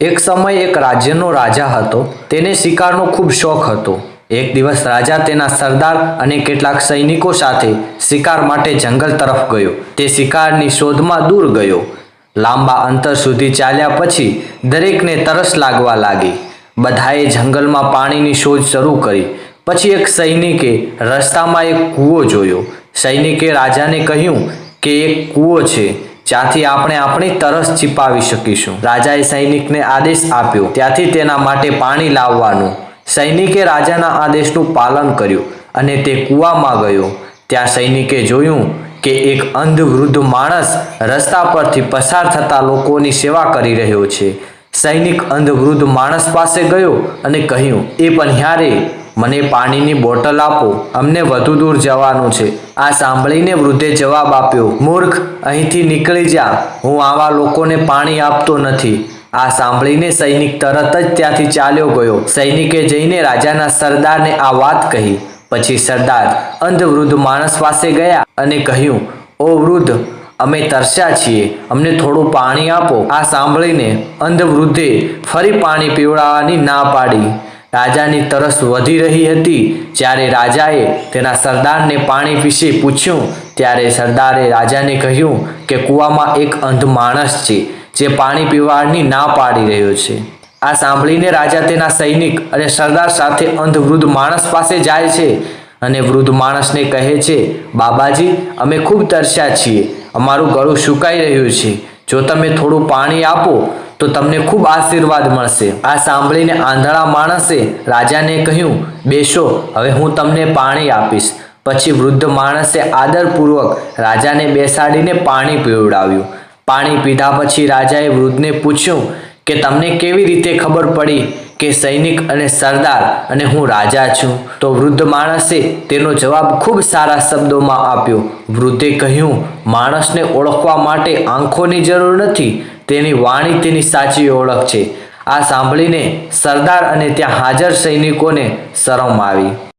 એક સમય એક રાજ્યનો રાજા હતો. તેને શિકારનો ખૂબ શોખ હતો. એક દિવસ રાજા તેના સરદાર અને કેટલાક સૈનિકો સાથે શિકાર માટે જંગલ તરફ ગયો. તે શિકારની શોધમાં દૂર ગયો. લાંબા અંતર સુધી ચાલ્યા પછી દરેકને તરસ લાગવા લાગી. બધાએ જંગલમાં પાણીની શોધ શરૂ કરી. પછી એક સૈનિકે રસ્તામાં એક કૂવો જોયો. સૈનિકે રાજાને કહ્યું કે એક કૂવો છે જ્યાંથી આપણે આપણી તરસ छिपाવી શકીશું. રાજાએ સૈનિકને આદેશ આપ્યો ત્યાંથી તેના માટે પાણી લાવવાનું. સૈનિકે રાજાના આદેશનું પાલન કર્યું અને તે કૂવામાં ગયો. ત્યાં સૈનિકે જોયું કે એક અંધ વૃદ્ધ માણસ રસ્તા પરથી પસાર થતા લોકોની સેવા કરી રહ્યો છે. સૈનિક અંધ વૃદ્ધ માણસ પાસે ગયો અને કહ્યું, એ પનિયારે, મને પાણીની બોટલ આપો, અમને વધુ દૂર જવાનું છે. આ સાંભળીને વૃદ્ધે જવાબ આપ્યો, મૂર્ખ, અહીંથી નીકળી જા, હું આવા લોકોને પાણી આપતો નથી. આ સાંભળીને સૈનિક તરત જ ત્યાંથી ચાલ્યો ગયો. સૈનિકે જઈને રાજાના સરદારને આ વાત કહી. પછી સરદાર અંધ વૃદ્ધ માણસ પાસે ગયા અને કહ્યું, ઓ વૃદ્ધ, અમે તરસ્યા છીએ, અમને થોડું પાણી આપો. આ સાંભળીને અંધ વૃદ્ધે ફરી પાણી પીવડાવવાની ના પાડી. રાજાની તરસ વધી રહી હતી. જ્યારે રાજાએ તેના સરદારને પાણી વિશે પૂછ્યું ત્યારે સરદારે રાજાને કહ્યું કે કૂવામાં એક અંધ માણસ છે જે પાણી પીવાની ના પાડી રહ્યો છે. આ સાંભળીને રાજા તેના સૈનિક અને સરદાર સાથે અંધ વૃદ્ધ માણસ પાસે જાય છે અને વૃદ્ધ માણસને કહે છે, બાબાજી, અમે ખૂબ તરસ્યા છીએ, અમારું ગળું સુકાઈ રહ્યું છે, જો તમે થોડું પાણી આપો તો તમને ખૂબ આશીર્વાદ મળશે. આ સાંભળીને આંધળા માણસે રાજાને કહ્યું, બેસો, હવે હું તમને પાણી આપીશ. પછી વૃદ્ધ માણસે આદરપૂર્વક રાજાને બેસાડીને પાણી પીવડાવ્યું. પાણી પીધા પછી રાજાએ વૃદ્ધને પૂછ્યું કે તમને કેવી રીતે ખબર પડી કે સૈનિક અને સરદાર અને હું રાજા છું? તો વૃદ્ધ માણસે તેનો જવાબ ખૂબ સારા શબ્દોમાં આપ્યો. વૃદ્ધે કહ્યું, માણસને ઓળખવા માટે આંખોની જરૂર નથી, તેની વાણી તેની સાચી ઓળખ છે. આ સાંભળીને સરદાર અને ત્યાં હાજર સૈનિકોને શરમ આવી.